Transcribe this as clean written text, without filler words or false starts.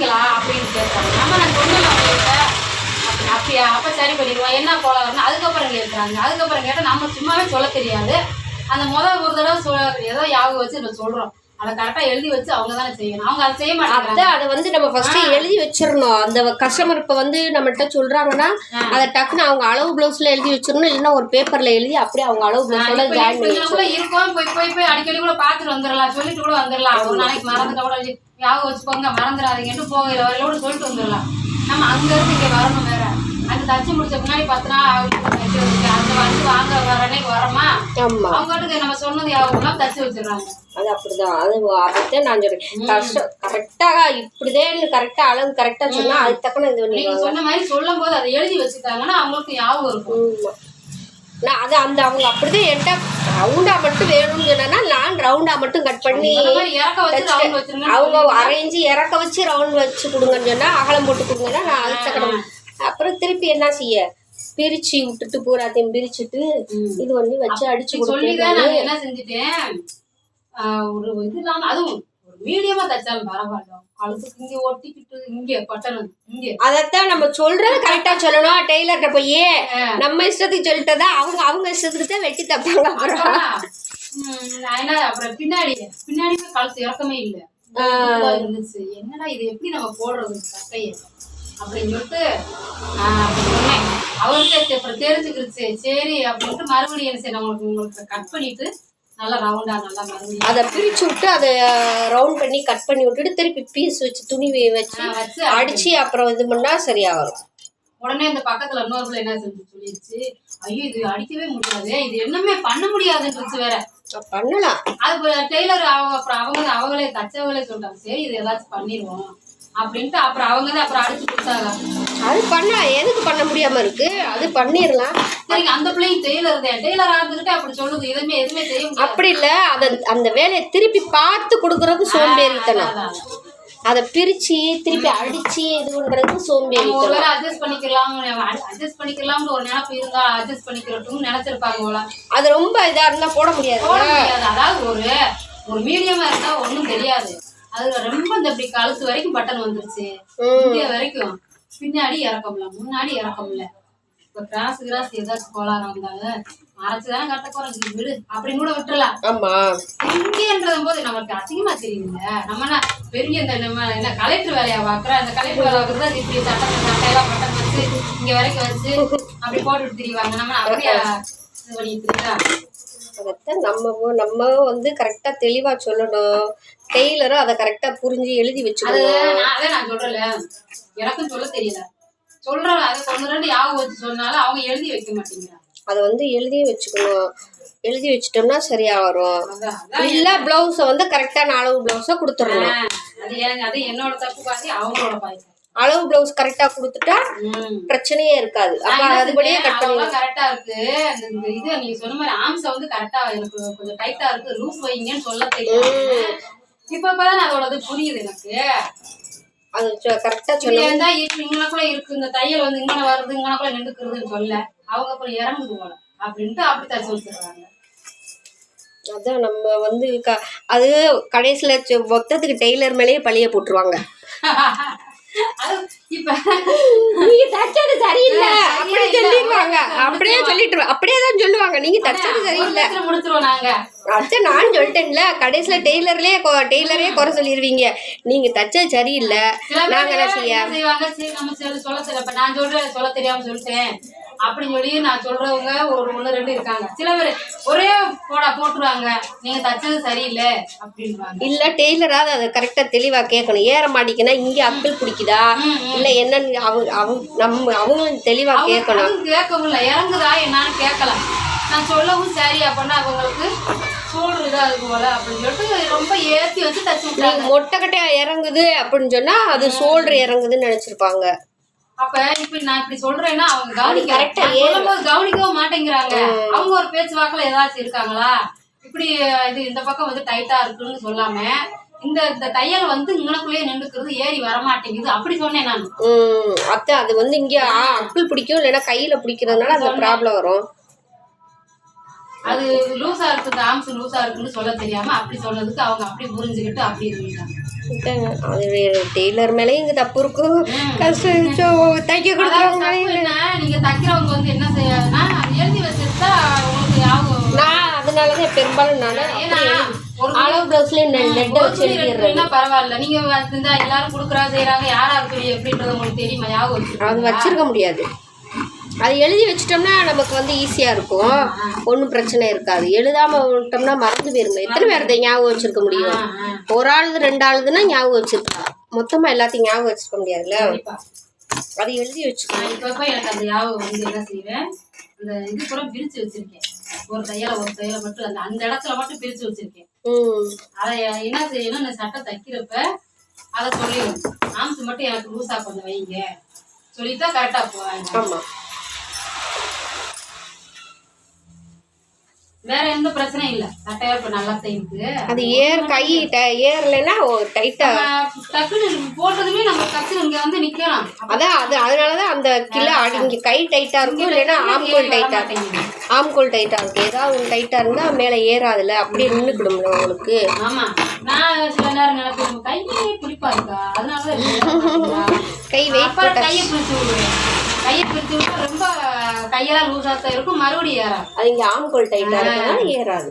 சொன்னீங்களா அப்படின்னு கேட்குறாங்க. நான் சொன்னல உங்கள்கிட்ட அப்படியா, அப்போ சரி பண்ணிடுவோம், என்ன கோலம் வரணும் அதுக்கப்புறம் கேட்குறாங்க. அதுக்கப்புறம் கேட்டால் நம்ம சும்மாவே சொல்ல தெரியாது. அந்த ஒரு தடவை ஏதோ ஞாபகம் வச்சு நம்ம சொல்கிறோம், அதை கரெக்டாக எழுதி வச்சு அவங்க தானே செய்யணும். அவங்க அதை செய்ய மாட்டாங்க. அதை வந்து நம்ம ஃபர்ஸ்ட்டு எழுதி வச்சிடணும். அந்த கஸ்டமர் இப்போ வந்து நம்மள்கிட்ட சொல்கிறாங்கன்னா அதை டக்குன்னு அவங்க அளவு ப்ளவுஸில் எழுதி வச்சிடணும். இல்லைன்னா ஒரு பேப்பரில் எழுதி அப்படியே அவங்க அளவு ப்ளவுஸோட ஜாயின் பண்ணி கூட இருக்கும். போய் அடிக்கடி கூட பார்த்துட்டு வந்துடலாம், சொல்லிட்டு கூட வந்துடலாம். ஒரு நாளைக்கு மறந்துட்ட கூட ஞாபகம் வச்சுக்கோங்க, மறந்துடாதீங்கன்ட்டு போகிற வரையிலோட சொல்லிட்டு வந்துடலாம். நம்ம அங்கேருந்து இங்கே வரணும். வேற அந்த தச்சு முடிச்ச முன்னாடி 10 நாள் அந்த வந்து வாங்க வர அன்னைக்கு வரமா அவங்கட்டுக்கு நம்ம சொன்னது யாரும் தச்சு வச்சிடறாங்க. அது அப்படிதான். அதைத்தான் நான் சொல்றேன். கஷ்டம் கரெக்டாக இப்படிதான் கரெக்டாக அளவு கரெக்டாக சொன்னால் அது தக்கன இது நீங்க சொன்ன மாதிரி சொல்லும் போது அதை எழுதி வச்சுட்டாங்கன்னா அவங்களுக்கு ஞாபகம் இருக்கும். நான் அது அந்த அவங்க அப்படிதான் என்கிட்ட ரவுண்டா மட்டும் வேணும்னு சொன்னா நான் ரவுண்டா மட்டும் கட் பண்ணி அவங்க அரேஞ்சு இறக்க வச்சு ரவுண்ட் வச்சு கொடுங்கன்னு சொன்னா அகலம் போட்டு கொடுங்கன்னா நான் அது தக்கணும். அப்புறம் திருப்பி என்ன செய்ய பிரிச்சு விட்டுட்டு பூராத்தையும் பிரிச்சுட்டு இது பண்ணி வச்சு அடிச்சு கொடுத்து என்ன செஞ்சுட்டேன். ஒரு இது இல்லாம அதுவும் ஒரு மீடியமா தச்சாலும் பரவாயில்ல, கழுத்துக்கு இங்க ஒட்டிக்கிட்டு இங்க பட்டணும் இங்க. அதத்தான் நம்ம சொல்றது கரெக்டா சொல்லணும். டெய்லர்கிட்ட போய் நம்ம இஷ்டத்துக்கு சொல்லிட்டதா அவங்க இஷ்டத்துக்கு தான் வெட்டி தப்பாங்க. அப்புறம் பின்னாடி கழுத்து இறக்கமே இல்லை இருந்துச்சு. என்னடா இது எப்படி நம்ம போடுறது சட்டையை அப்படின்னு சொல்லிட்டு சொன்னேன். அவர்கிட்ட அப்புறம் தெரிஞ்சுக்கிடுச்சு. சரி அப்படின்ட்டு மறுபடியும் என்ன செய்யணும், உங்களுக்கு கட் பண்ணிட்டு நல்லா ரவுண்டா நல்லா மறுபடியும் அதை பிரிச்சு விட்டு அதை ரவுண்ட் பண்ணி கட் பண்ணி விட்டுட்டு திருப்பி பீஸ் வச்சு துணி வச்சு அடிச்சு அப்புறம் இது பண்ணா சரியா வரும். உடனே இந்த பக்கத்துல இன்னொரு என்ன செஞ்சு சொல்லிடுச்சு, ஐயோ இது அடிக்கவே முடியாது, இது என்னமே பண்ண முடியாதுன்னு வேற. பண்ணலாம் அது டெய்லர் அப்புறம் அவங்களே தச்சவங்களே சொல்றாங்க, சரி இது ஏதாச்சும் பண்ணிடுவோம் அப்படின்ட்டு அப்புறம் அவங்க தான் அப்புறம் அடிச்சு கொடுத்தாங்க. அது பண்ண எதுக்கு பண்ண முடியாம இருக்கு, அது பண்ணிடலாம். சரிங்க, அந்த பிள்ளைங்க டெய்லரா இருந்துகிட்டு அப்படி சொல்லுது, எதுவுமே செய்ய முடியாது. அப்படி இல்ல, அந்த வேலையை திருப்பி பார்த்து கொடுக்கறது சோம்பேறித்தனம். அதை பிரிச்சு திருப்பி அடிச்சு இது பண்றது சோம்பேறித்தனம். அட்ஜஸ்ட் பண்ணிக்கலாம்னு ஒரு நினைப்பு இருந்தா அட்ஜஸ்ட் பண்ணிக்கிறோம் நினைச்சிருப்பாங்க. அது ரொம்ப இதா இருந்தா போட முடியாது. அதாவது ஒரு மீடியமா இருந்தா ஒண்ணும் தெரியாது. அது ரொம்ப இந்த இப்படி கழுத்து வரைக்கும் பட்டன் வந்துருச்சு, இந்தியா வரைக்கும் பின்னாடி இறக்கம்ல முன்னாடி இறக்கம்ல. இப்ப கிராஸ் ஏதாச்சும் கோளாரம் வந்தாலும் மறைச்சுதானே கட்ட போறோம் விடு அப்படின்னு கூட விட்டுறலாம். ஆமா, இங்கேன்றது போது நமக்கு அசிங்கமா தெரியுதுங்க. நம்ம என்ன பெரிய இந்த நம்ம என்ன கலெக்டர் வேலையா பாக்குறோம். அந்த கலெக்டர் வேலை பாக்குறது இப்படி சட்டையெல்லாம் பட்டன் வச்சு இங்க வரைக்கும் வச்சு அப்படி போட்டுட்டு தெரியுவாங்க. நம்ம அப்படியே இது பண்ணிட்டு இருக்கா. அதைத்தான் நம்ம வந்து கரெக்டா தெளிவா சொல்லணும். டெய்லரும் அதை கரெக்டா புரிஞ்சு எழுதி வச்சுக்கணும். அதான் நான் சொல்றேன்ல, எனக்கும் சொல்ல தெரியல. சொல்றேன் அதை சொன்னு ஞாபகம் வச்சு சொன்னாலும் அவங்க எழுதி வைக்க மாட்டேங்கிறாங்க. அதை வந்து எழுதி வச்சுக்கணும். எழுதி வச்சுட்டோம்னா சரியா வரும். இல்ல பிளவுஸ வந்து கரெக்டான அளவு பிளவுஸா கொடுத்துடணும். அது என்னோட தப்பு பாதி அவங்களோட பாதி. அளவு பிளவுஸ் கரெக்டா கொடுத்துட்டா பிரச்சனையே இருக்காது. அப்ப அதுபடியே கட் பண்ணி கரெக்டா இருக்கு. அந்த இது நீங்க சொன்ன மாதிரி ஆம்ஸ வந்து கரெக்டா எனக்கு கொஞ்சம் டைட்டா இருக்கு, லூஸ் வைங்கன்னு சொல்ல தெரியும். இப்பதான் அதோட புரியுது எனக்கு. அது கரெக்டா சொல்லியிருந்தா இங்கனக்குள்ள இருக்கு, இந்த தையல் வந்து இங்கன வருது இங்கனக்குள்ள நின்றுக்குறதுன்னு சொல்ல அவங்க அப்புறம் இறங்குது போல அப்படின்ட்டு அப்படி தச்சு வச்சுருக்காங்க. அதான் நம்ம வந்து அது கடைசியில மொத்தத்துக்கு டெய்லர் மேலேயே பழிய போட்டுருவாங்க. இப்ப நீங்க தச்சது சரியில்லை அப்படியே சொல்லிடுவாங்க. அப்படியே தான் சொல்லுவாங்க, நீங்க தச்சது சரியில்லை முடிச்சிருவோம் நாங்க. அதான் நான் சொல்லிட்டேன்ல, கடைசியில டெய்லரே குறை சொல்லிடுவீங்க. நீங்க தச்சது சரியில்லை நாங்க என்ன செய்வாங்க. நான் சொல்றேன் சொல்ல தெரியாம சொல்லிட்டேன் அப்படின்னு சொல்லி நான் சொல்றவங்க ஒரு 1-2 இருக்காங்க. சில பேர் ஒரே போட்டுருவாங்க, நீங்க தச்சது சரியில்லை அப்படின்வாங்க. இல்ல டெய்லராவது அதை கரெக்டா தெளிவா கேட்கணும். ஏற மாட்டிக்கினா இங்க அக்கல் பிடிக்குதா இல்ல என்னன்னு அவங்களும் தெளிவா கேட்கணும். கேட்கவும் இல்லை, இறங்குதா என்னன்னு கேட்கலாம். நான் சொல்லவும் சரி அப்படின்னா அவங்களுக்கு சோறு இதா இருக்கு போல அப்படின்னு சொல்லிட்டு ரொம்ப ஏற்றி வச்சு தச்சு விட்டாங்க. மொட்டைக்கட்டையா இறங்குது அப்படின்னு சொன்னா அது சோல்டர் இறங்குதுன்னு நினைச்சிருப்பாங்க. அப்ப இப்ப நான் இப்படி சொல்றேன்னா அவங்க கவனிக்கவும் மாட்டேங்கிறாங்க. அவங்க ஒரு பேச்சு வாக்குல ஏதாச்சும் இருக்காங்களா, இப்படி இது இந்த பக்கம் வந்து டைட்டா இருக்குன்னு சொல்லாம இந்த தையல் வந்து இங்கனக்குள்ளேயே நின்றுக்கிறது ஏறி வரமாட்டேங்குது அப்படி சொன்னேன் நான். அத்தை அது வந்து இங்க அக்குள் பிடிக்கும், இல்லைன்னா கையில பிடிக்கிறதுனால அந்த ப்ராப்ளம் வரும். அது லூஸா இருக்கு, ஆம்ஸ் லூஸா இருக்குன்னு சொல்ல தெரியாம அப்படி சொன்னதுக்கு அவங்க அப்படி புரிஞ்சுக்கிட்டு அப்படி இருக்காங்க. அது டெய்லர் மேலேயும் இங்கே தப்பு இருக்கும், கஷ்டம் தைக்க கொடுக்குறவங்க. என்ன நீங்க தைக்கிறவங்க வந்து என்ன செய்யாதுன்னா எழுதி வச்சுட்டா உங்களுக்கு ஞாபகம். நான் அதனாலதான் பெரும்பாலும் அளவு பிளவுஸ்ல நெட்டை வச்சு எழுதிடுறேன். பரவாயில்ல, நீங்க இருந்தா எல்லாரும் கொடுக்குறா செய்யறாங்க, யாரா இருக்கு எப்படின்றது உங்களுக்கு தெரியுமா? ஞாபகம் வச்சு அது வச்சிருக்க முடியாது. அது எழுதி வச்சிட்டோம்னா நமக்கு வந்து ஈஸியாக இருக்கும், ஒன்றும் பிரச்சனை இருக்காது. எழுதாமல் விட்டோம்னா மறந்து போயிருங்க. எத்தனை பேர்த்தை ஞாபகம் வச்சிருக்க முடியும்? ஒரு ஆளுது 2 ஆளுதுன்னா ஞாபகம் வச்சிருக்கலாம், மொத்தமாக எல்லாத்தையும் ஞாபகம் வச்சுக்க முடியாதுல்ல. அது எழுதி வச்சுக்கலாம். இப்போ எனக்கு அந்த ஞாபகம் வந்து என்ன செய்வேன், அந்த இது கூட பிரித்து வச்சிருக்கேன். ஒரு தையலை மட்டும் அந்த இடத்துல மட்டும் பிரித்து வச்சிருக்கேன். அதை என்ன செய்யணும், இந்த சட்டை தைக்கிறப்ப அதை சொல்லிடுவேன். ஆம்ஸ் மட்டும் எனக்கு லூஸா கொஞ்சம் வைங்க சொல்லிட்டா கரெக்டா போவாங்க. ஆமா, வேற எந்த பிரச்சனையும் இல்ல. சட்டையா இப்ப நல்லா தைக்கு. அது கை ஏறலைன்னா டைட்டா டக்குன்னு போட்டதுமே நம்ம டக்குன்னு இங்க வந்து நிக்கலாம். அதான் அதனாலதான் அந்த கிலோ இங்க கை டைட்டா இருக்கும், இல்லைன்னா ஆம்கோல் டைட்டா இருக்கும். ஏதாவது ஒன்று டைட்டா இருந்தா மேல ஏறாதுல, அப்படியே நின்னுக்கிடும்ல உங்களுக்கு. ஆமா, நான் சில நேரம் நினைப்பேன் கையே பிடிப்பா இருக்கா, அதனாலதான் கை வெயிட் கையை பிடிச்சு விடுவேன். கையை பிடிச்சு விட்டா ரொம்ப கையெல்லாம் லூஸா தான் இருக்கும், மறுபடியும் ஏறாது. அது இங்க ஆம்கோல் டைட்டா இருக்கனால ஏறாது.